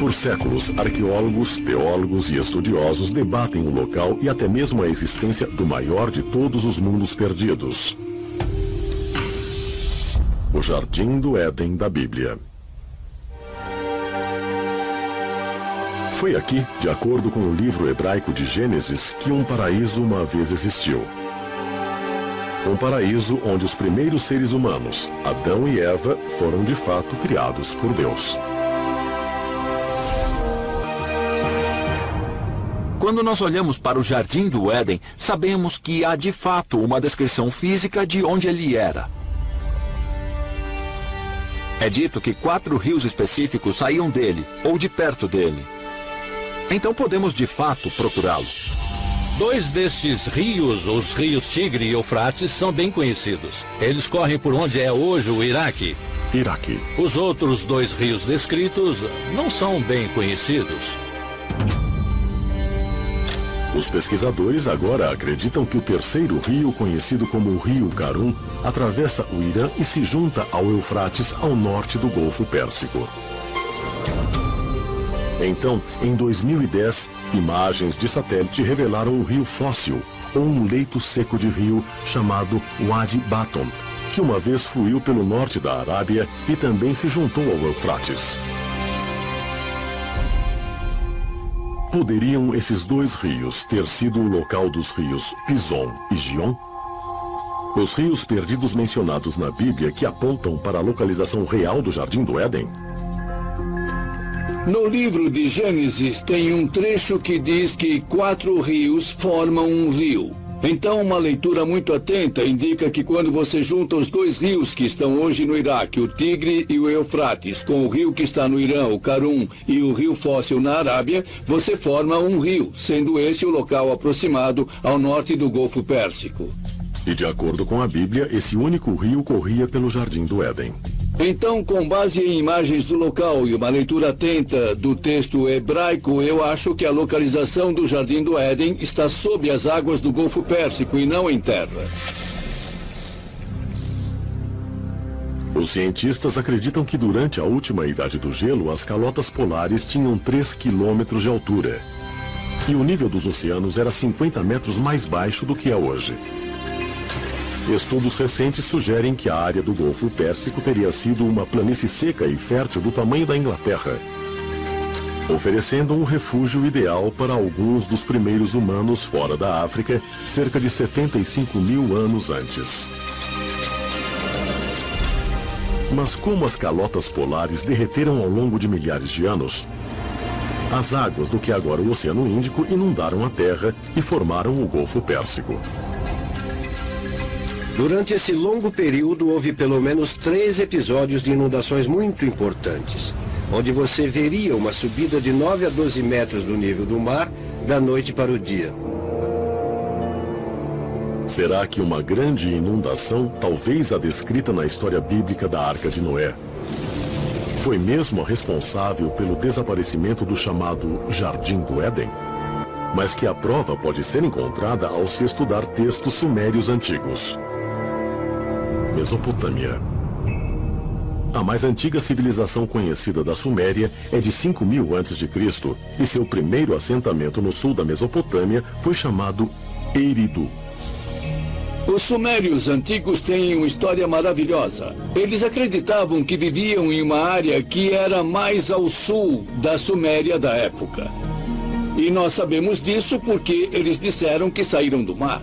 Por séculos, arqueólogos, teólogos e estudiosos debatem o local e até mesmo a existência do maior de todos os mundos perdidos: o Jardim do Éden da Bíblia. Foi aqui, de acordo com o livro hebraico de Gênesis, que um paraíso uma vez existiu. Um paraíso onde os primeiros seres humanos, Adão e Eva, foram de fato criados por Deus. Quando nós olhamos para o Jardim do Éden, sabemos que há de fato uma descrição física de onde ele era. É dito que 4 rios específicos saíam dele, ou de perto dele. Então podemos de fato procurá-lo. 2 destes rios, os rios Tigre e Eufrates, são bem conhecidos. Eles correm por onde é hoje o Iraque. Os outros 2 rios descritos não são bem conhecidos. Os pesquisadores agora acreditam que o terceiro rio, conhecido como o Rio Karun, atravessa o Irã e se junta ao Eufrates ao norte do Golfo Pérsico. Então, em 2010, imagens de satélite revelaram um rio fóssil, ou um leito seco de rio chamado Wadi Baton, que uma vez fluiu pelo norte da Arábia e também se juntou ao Eufrates. Poderiam esses 2 rios ter sido o local dos rios Pison e Gion? Os rios perdidos mencionados na Bíblia que apontam para a localização real do Jardim do Éden? No livro de Gênesis tem um trecho que diz que 4 rios formam um rio. Então, uma leitura muito atenta indica que quando você junta os 2 rios que estão hoje no Iraque, o Tigre e o Eufrates, com o rio que está no Irã, o Karun, e o rio Fóssil na Arábia, você forma um rio, sendo esse o local aproximado ao norte do Golfo Pérsico. E de acordo com a Bíblia, esse único rio corria pelo Jardim do Éden. Então, com base em imagens do local e uma leitura atenta do texto hebraico, eu acho que a localização do Jardim do Éden está sob as águas do Golfo Pérsico e não em terra. Os cientistas acreditam que durante a última idade do gelo, as calotas polares tinham 3 quilômetros de altura. E o nível dos oceanos era 50 metros mais baixo do que é hoje. Estudos recentes sugerem que a área do Golfo Pérsico teria sido uma planície seca e fértil do tamanho da Inglaterra, oferecendo um refúgio ideal para alguns dos primeiros humanos fora da África, cerca de 75 mil anos antes. Mas como as calotas polares derreteram ao longo de milhares de anos, as águas do que agora o Oceano Índico inundaram a Terra e formaram o Golfo Pérsico. Durante esse longo período, houve pelo menos 3 episódios de inundações muito importantes, onde você veria uma subida de 9 a 12 metros do nível do mar, da noite para o dia. Será que uma grande inundação, talvez a descrita na história bíblica da Arca de Noé, foi mesmo a responsável pelo desaparecimento do chamado Jardim do Éden? Mas que a prova pode ser encontrada ao se estudar textos sumérios antigos. Mesopotâmia. A mais antiga civilização conhecida da Suméria é de 5.000 a.C. e seu primeiro assentamento no sul da Mesopotâmia foi chamado Eridu. Os sumérios antigos têm uma história maravilhosa. Eles acreditavam que viviam em uma área que era mais ao sul da Suméria da época. E nós sabemos disso porque eles disseram que saíram do mar.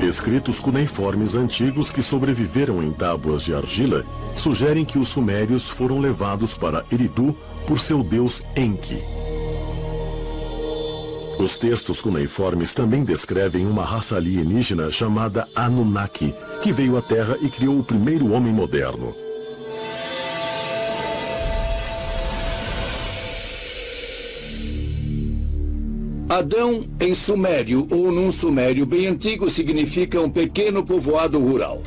Escritos cuneiformes antigos que sobreviveram em tábuas de argila sugerem que os sumérios foram levados para Eridu por seu deus Enki. Os textos cuneiformes também descrevem uma raça alienígena chamada Anunnaki, que veio à Terra e criou o primeiro homem moderno. Adão, em sumério ou num sumério bem antigo, significa um pequeno povoado rural.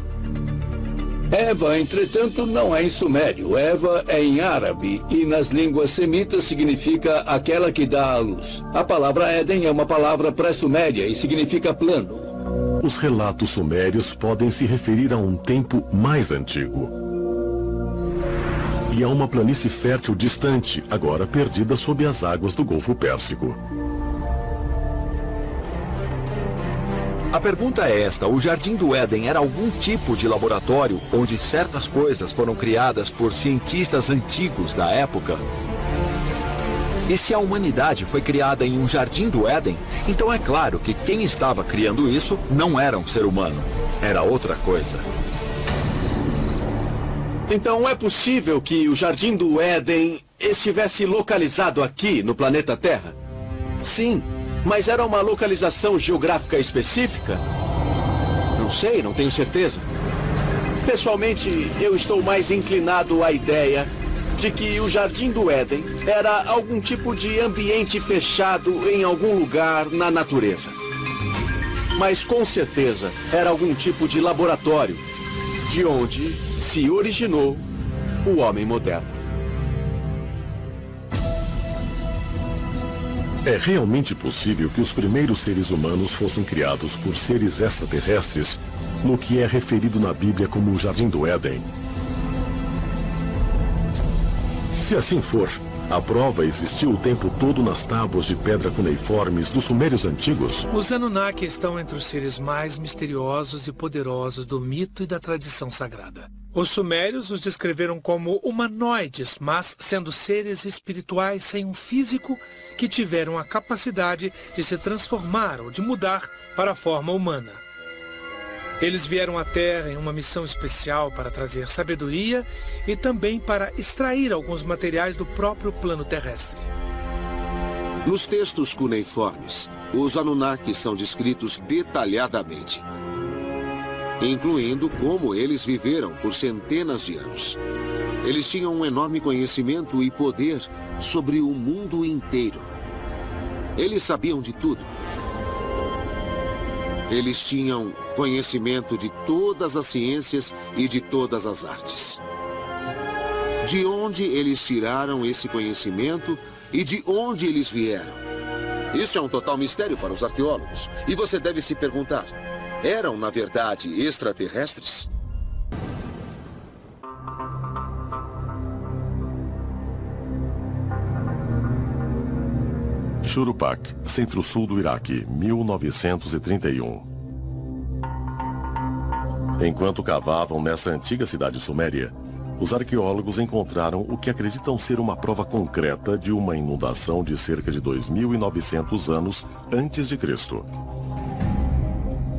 Eva, entretanto, não é em sumério. Eva é em árabe e nas línguas semitas significa aquela que dá à luz. A palavra Éden é uma palavra pré-suméria e significa plano. Os relatos sumérios podem se referir a um tempo mais antigo. e a uma planície fértil distante, agora perdida sob as águas do Golfo Pérsico. A pergunta é esta: o Jardim do Éden era algum tipo de laboratório onde certas coisas foram criadas por cientistas antigos da época? E se a humanidade foi criada em um Jardim do Éden, então é claro que quem estava criando isso não era um ser humano, era outra coisa. Então é possível que o Jardim do Éden estivesse localizado aqui no planeta Terra? Sim. Mas era uma localização geográfica específica? Não sei, não tenho certeza. Pessoalmente, eu estou mais inclinado à ideia de que o Jardim do Éden era algum tipo de ambiente fechado em algum lugar na natureza. Mas com certeza era algum tipo de laboratório, de onde se originou o homem moderno. É realmente possível que os primeiros seres humanos fossem criados por seres extraterrestres no que é referido na Bíblia como o Jardim do Éden? Se assim for, a prova existiu o tempo todo nas tábuas de pedra cuneiformes dos sumérios antigos? Os Anunnaki estão entre os seres mais misteriosos e poderosos do mito e da tradição sagrada. Os sumérios os descreveram como humanoides, mas sendo seres espirituais sem um físico que tiveram a capacidade de se transformar ou de mudar para a forma humana. Eles vieram à Terra em uma missão especial para trazer sabedoria e também para extrair alguns materiais do próprio plano terrestre. Nos textos cuneiformes, os Anunnaki são descritos detalhadamente, incluindo como eles viveram por centenas de anos. Eles tinham um enorme conhecimento e poder sobre o mundo inteiro. Eles sabiam de tudo. Eles tinham conhecimento de todas as ciências e de todas as artes. De onde eles tiraram esse conhecimento e de onde eles vieram? Isso é um total mistério para os arqueólogos. E você deve se perguntar: eram, na verdade, extraterrestres? Shuruppak, centro-sul do Iraque, 1931. Enquanto cavavam nessa antiga cidade suméria, os arqueólogos encontraram o que acreditam ser uma prova concreta de uma inundação de cerca de 2.900 anos antes de Cristo.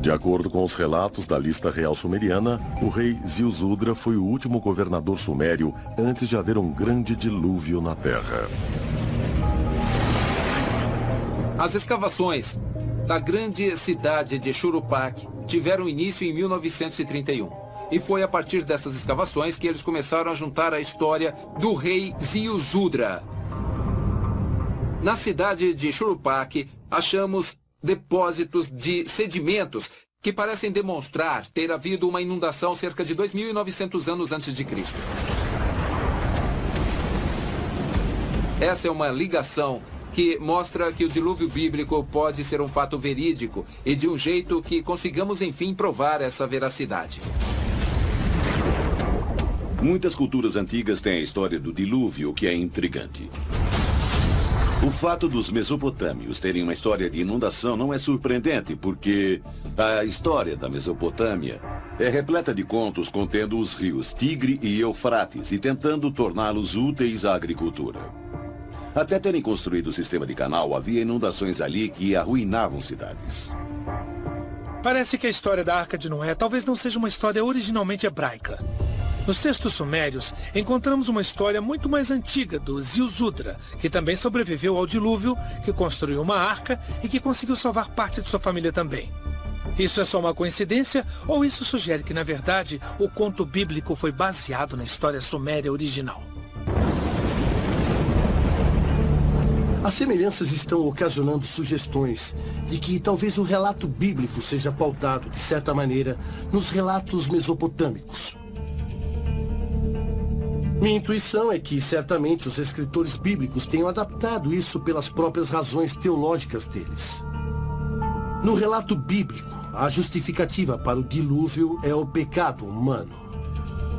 De acordo com os relatos da lista real sumeriana, o rei Ziusudra foi o último governador sumério antes de haver um grande dilúvio na Terra. As escavações da grande cidade de Shuruppak tiveram início em 1931. E foi a partir dessas escavações que eles começaram a juntar a história do rei Ziusudra. Na cidade de Shuruppak, achamos depósitos de sedimentos que parecem demonstrar ter havido uma inundação cerca de 2.900 anos antes de Cristo. Essa é uma ligação que mostra que o dilúvio bíblico pode ser um fato verídico e de um jeito que consigamos, enfim, provar essa veracidade. Muitas culturas antigas têm a história do dilúvio, que é intrigante. O fato dos mesopotâmios terem uma história de inundação não é surpreendente, porque a história da Mesopotâmia é repleta de contos contendo os rios Tigre e Eufrates e tentando torná-los úteis à agricultura. Até terem construído o sistema de canal, havia inundações ali que arruinavam cidades. Parece que a história da Arca de Noé talvez não seja uma história originalmente hebraica. Nos textos sumérios, encontramos uma história muito mais antiga do Ziusudra, que também sobreviveu ao dilúvio, que construiu uma arca e que conseguiu salvar parte de sua família também. Isso é só uma coincidência ou isso sugere que, na verdade, o conto bíblico foi baseado na história suméria original? As semelhanças estão ocasionando sugestões de que talvez o relato bíblico seja pautado, de certa maneira, nos relatos mesopotâmicos. Minha intuição é que, certamente, os escritores bíblicos tenham adaptado isso pelas próprias razões teológicas deles. No relato bíblico, a justificativa para o dilúvio é o pecado humano.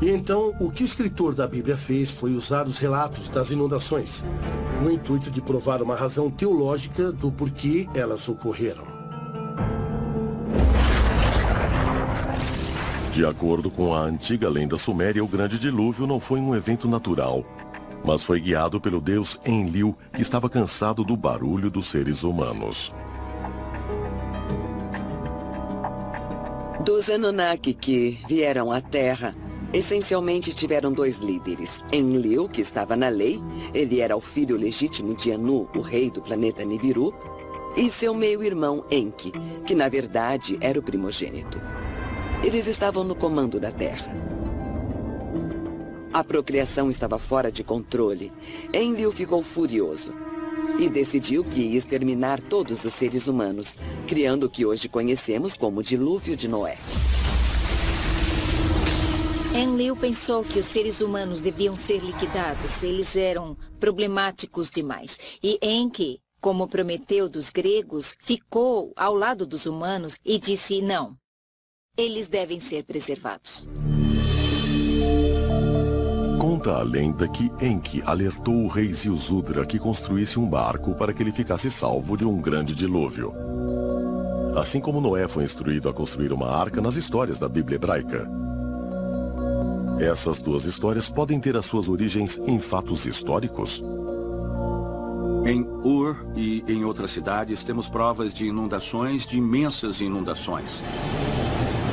E então, o que o escritor da Bíblia fez foi usar os relatos das inundações, no intuito de provar uma razão teológica do porquê elas ocorreram. De acordo com a antiga lenda suméria, o Grande Dilúvio não foi um evento natural, mas foi guiado pelo deus Enlil, que estava cansado do barulho dos seres humanos. Dos Anunnaki que vieram à Terra, essencialmente tiveram 2 líderes. Enlil, que estava na lei, ele era o filho legítimo de Anu, o rei do planeta Nibiru, e seu meio-irmão Enki, que na verdade era o primogênito. Eles estavam no comando da Terra. A procriação estava fora de controle. Enlil ficou furioso e decidiu que ia exterminar todos os seres humanos, criando o que hoje conhecemos como Dilúvio de Noé. Enlil pensou que os seres humanos deviam ser liquidados. Eles eram problemáticos demais. E Enki, como Prometeu dos gregos, ficou ao lado dos humanos e disse não. Eles devem ser preservados. Conta a lenda que Enki alertou o rei Ziusudra que construísse um barco para que ele ficasse salvo de um grande dilúvio. Assim como Noé foi instruído a construir uma arca nas histórias da Bíblia hebraica. Essas 2 histórias podem ter as suas origens em fatos históricos? Em Ur e em outras cidades temos provas de inundações, de imensas inundações.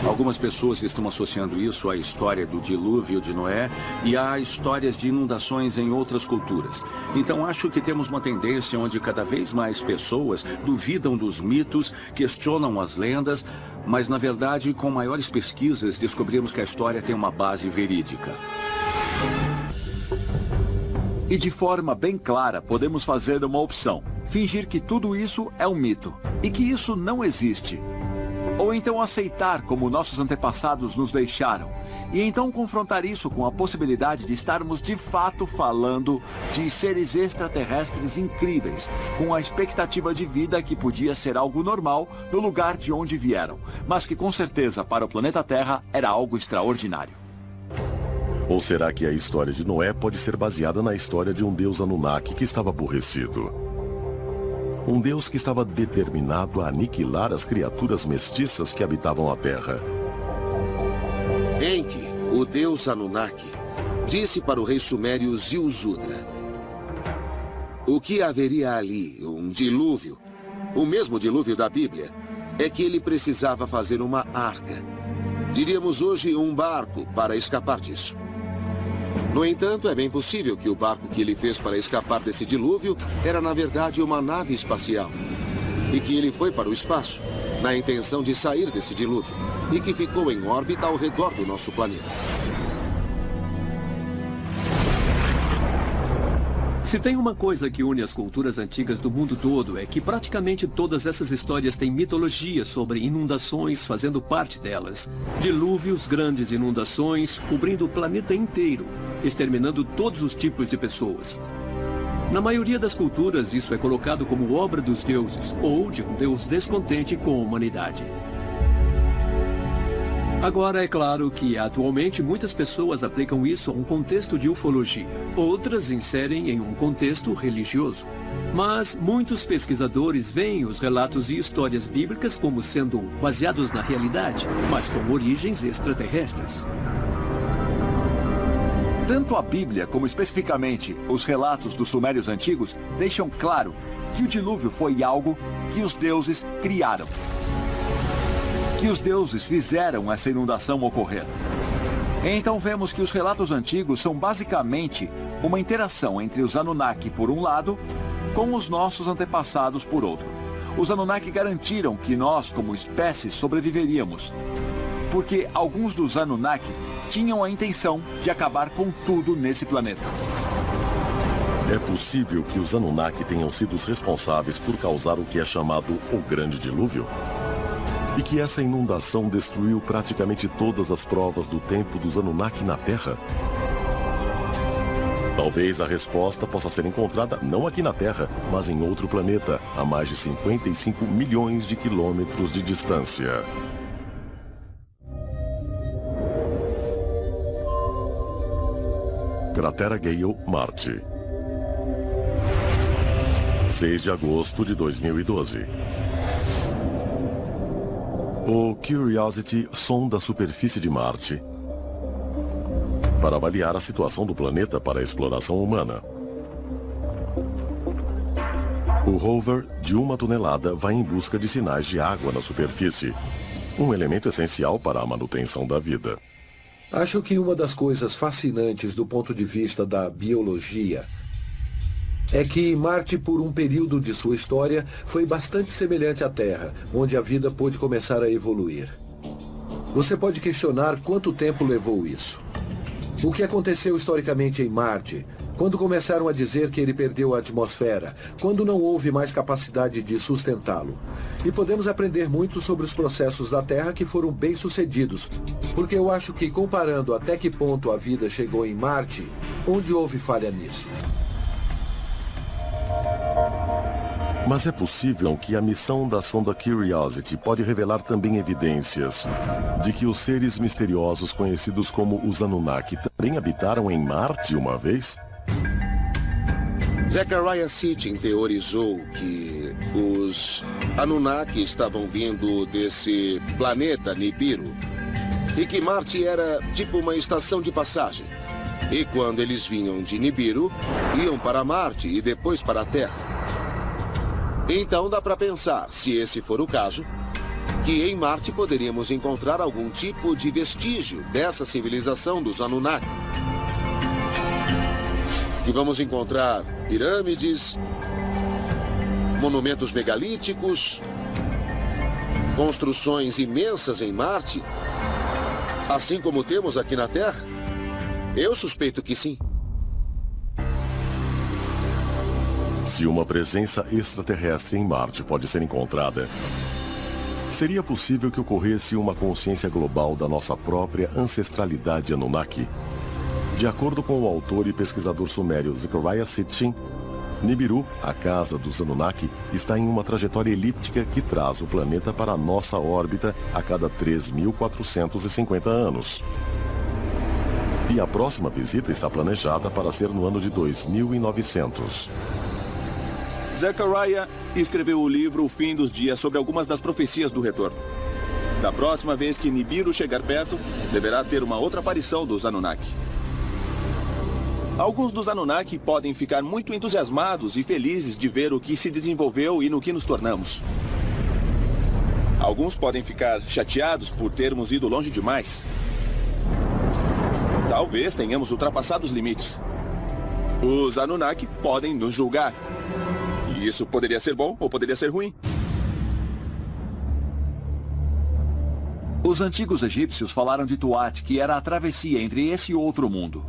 Algumas pessoas estão associando isso à história do dilúvio de Noé e a histórias de inundações em outras culturas. Então acho que temos uma tendência onde cada vez mais pessoas duvidam dos mitos, questionam as lendas, mas na verdade com maiores pesquisas descobrimos que a história tem uma base verídica. E de forma bem clara podemos fazer uma opção, fingir que tudo isso é um mito e que isso não existe. Ou então aceitar como nossos antepassados nos deixaram. E então confrontar isso com a possibilidade de estarmos de fato falando de seres extraterrestres incríveis, com a expectativa de vida que podia ser algo normal no lugar de onde vieram, mas que com certeza para o planeta Terra era algo extraordinário. Ou será que a história de Noé pode ser baseada na história de um deus Anunnaki que estava aborrecido? Um deus que estava determinado a aniquilar as criaturas mestiças que habitavam a Terra. Enki, o deus Anunnaki, disse para o rei sumério Ziusudra: o que haveria ali, um dilúvio, o mesmo dilúvio da Bíblia, é que ele precisava fazer uma arca. Diríamos hoje um barco para escapar disso. No entanto, é bem possível que o barco que ele fez para escapar desse dilúvio era, na verdade, uma nave espacial. E que ele foi para o espaço, na intenção de sair desse dilúvio, e que ficou em órbita ao redor do nosso planeta. Se tem uma coisa que une as culturas antigas do mundo todo é que praticamente todas essas histórias têm mitologia sobre inundações fazendo parte delas. Dilúvios, grandes inundações, cobrindo o planeta inteiro, exterminando todos os tipos de pessoas. Na maioria das culturas, isso é colocado como obra dos deuses, ou de um deus descontente com a humanidade. Agora, é claro que, atualmente, muitas pessoas aplicam isso a um contexto de ufologia. Outras inserem em um contexto religioso. Mas muitos pesquisadores veem os relatos e histórias bíblicas como sendo baseados na realidade, mas com origens extraterrestres. Tanto a Bíblia como especificamente os relatos dos sumérios antigos deixam claro que o dilúvio foi algo que os deuses criaram. Que os deuses fizeram essa inundação ocorrer. Então vemos que os relatos antigos são basicamente uma interação entre os Anunnaki por um lado, com os nossos antepassados por outro. Os Anunnaki garantiram que nós, como espécie, sobreviveríamos. Porque alguns dos Anunnaki tinham a intenção de acabar com tudo nesse planeta. É possível que os Anunnaki tenham sido os responsáveis por causar o que é chamado o Grande Dilúvio? E que essa inundação destruiu praticamente todas as provas do tempo dos Anunnaki na Terra? Talvez a resposta possa ser encontrada não aqui na Terra, mas em outro planeta, a mais de 55 milhões de quilômetros de distância. Cratera Gale, Marte. 6 de agosto de 2012. O Curiosity sonda a superfície de Marte para avaliar a situação do planeta para a exploração humana. O rover, de 1 tonelada, vai em busca de sinais de água na superfície, um elemento essencial para a manutenção da vida. Acho que uma das coisas fascinantes do ponto de vista da biologia é que Marte, por um período de sua história, foi bastante semelhante à Terra, onde a vida pôde começar a evoluir. Você pode questionar quanto tempo levou isso. O que aconteceu historicamente em Marte? Quando começaram a dizer que ele perdeu a atmosfera? Quando não houve mais capacidade de sustentá-lo? E podemos aprender muito sobre os processos da Terra que foram bem-sucedidos, porque eu acho que, comparando até que ponto a vida chegou em Marte, onde houve falha nisso? Mas é possível que a missão da sonda Curiosity pode revelar também evidências de que os seres misteriosos conhecidos como os Anunnaki também habitaram em Marte uma vez? Zecharia Sitchin teorizou que os Anunnaki estavam vindo desse planeta Nibiru e que Marte era tipo uma estação de passagem. E quando eles vinham de Nibiru, iam para Marte e depois para a Terra. Então dá para pensar, se esse for o caso, que em Marte poderíamos encontrar algum tipo de vestígio dessa civilização dos Anunnaki. E vamos encontrar pirâmides, monumentos megalíticos, construções imensas em Marte, assim como temos aqui na Terra? Eu suspeito que sim. Se uma presença extraterrestre em Marte pode ser encontrada, seria possível que ocorresse uma consciência global da nossa própria ancestralidade Anunnaki? De acordo com o autor e pesquisador sumério Zecharia Sitchin, Nibiru, a casa dos Anunnaki, está em uma trajetória elíptica que traz o planeta para a nossa órbita a cada 3.450 anos. E a próxima visita está planejada para ser no ano de 2900. Zecharia escreveu o livro O Fim dos Dias sobre algumas das profecias do retorno. Da próxima vez que Nibiru chegar perto, deverá ter uma outra aparição dos Anunnaki. Alguns dos Anunnaki podem ficar muito entusiasmados e felizes de ver o que se desenvolveu e no que nos tornamos. Alguns podem ficar chateados por termos ido longe demais. Talvez tenhamos ultrapassado os limites. Os Anunnaki podem nos julgar. E isso poderia ser bom ou poderia ser ruim. Os antigos egípcios falaram de Tuat, que era a travessia entre esse e outro mundo.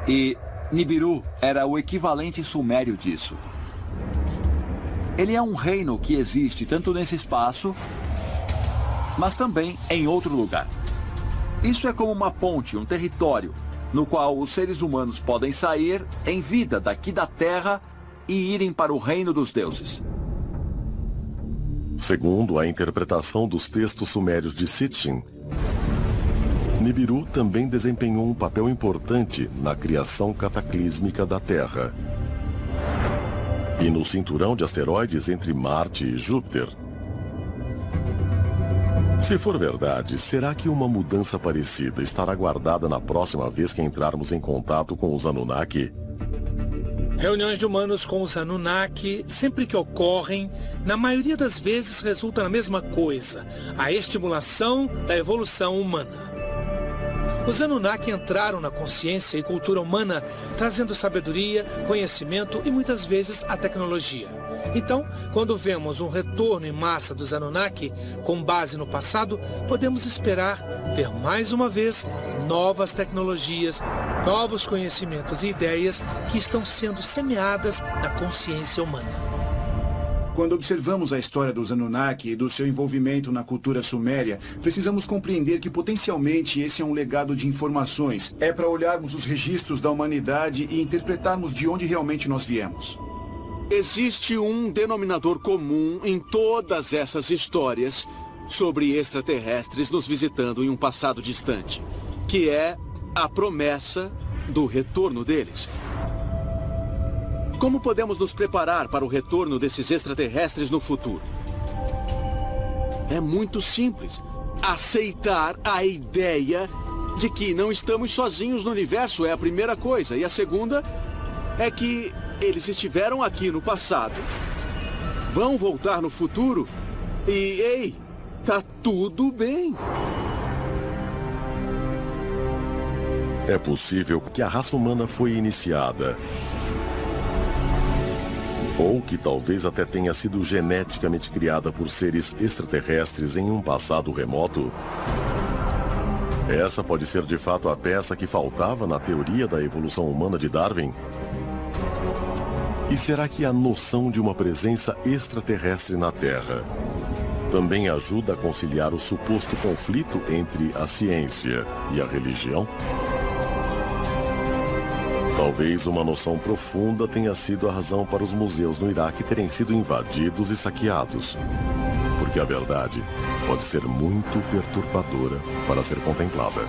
E Nibiru era o equivalente sumério disso. Ele é um reino que existe tanto nesse espaço, mas também em outro lugar. Isso é como uma ponte, um território, no qual os seres humanos podem sair em vida daqui da Terra e irem para o reino dos deuses. Segundo a interpretação dos textos sumérios de Sitchin, Nibiru também desempenhou um papel importante na criação cataclísmica da Terra e no cinturão de asteroides entre Marte e Júpiter. Se for verdade, será que uma mudança parecida estará guardada na próxima vez que entrarmos em contato com os Anunnaki? Reuniões de humanos com os Anunnaki, sempre que ocorrem, na maioria das vezes resulta na mesma coisa, a estimulação da evolução humana. Os Anunnaki entraram na consciência e cultura humana, trazendo sabedoria, conhecimento e muitas vezes a tecnologia. Então, quando vemos um retorno em massa dos Anunnaki, com base no passado, podemos esperar ver mais uma vez novas tecnologias, novos conhecimentos e ideias que estão sendo semeadas na consciência humana. Quando observamos a história dos Anunnaki e do seu envolvimento na cultura suméria, precisamos compreender que potencialmente esse é um legado de informações. É para olharmos os registros da humanidade e interpretarmos de onde realmente nós viemos. Existe um denominador comum em todas essas histórias sobre extraterrestres nos visitando em um passado distante, que é a promessa do retorno deles? Como podemos nos preparar para o retorno desses extraterrestres no futuro? É muito simples. Aceitar a ideia de que não estamos sozinhos no universo é a primeira coisa. E a segunda é que eles estiveram aqui no passado, vão voltar no futuro e, ei, tá tudo bem. É possível que a raça humana foi iniciada, ou que talvez até tenha sido geneticamente criada por seres extraterrestres em um passado remoto. Essa pode ser de fato a peça que faltava na teoria da evolução humana de Darwin? E será que a noção de uma presença extraterrestre na Terra também ajuda a conciliar o suposto conflito entre a ciência e a religião? Talvez uma noção profunda tenha sido a razão para os museus no Iraque terem sido invadidos e saqueados. Porque a verdade pode ser muito perturbadora para ser contemplada.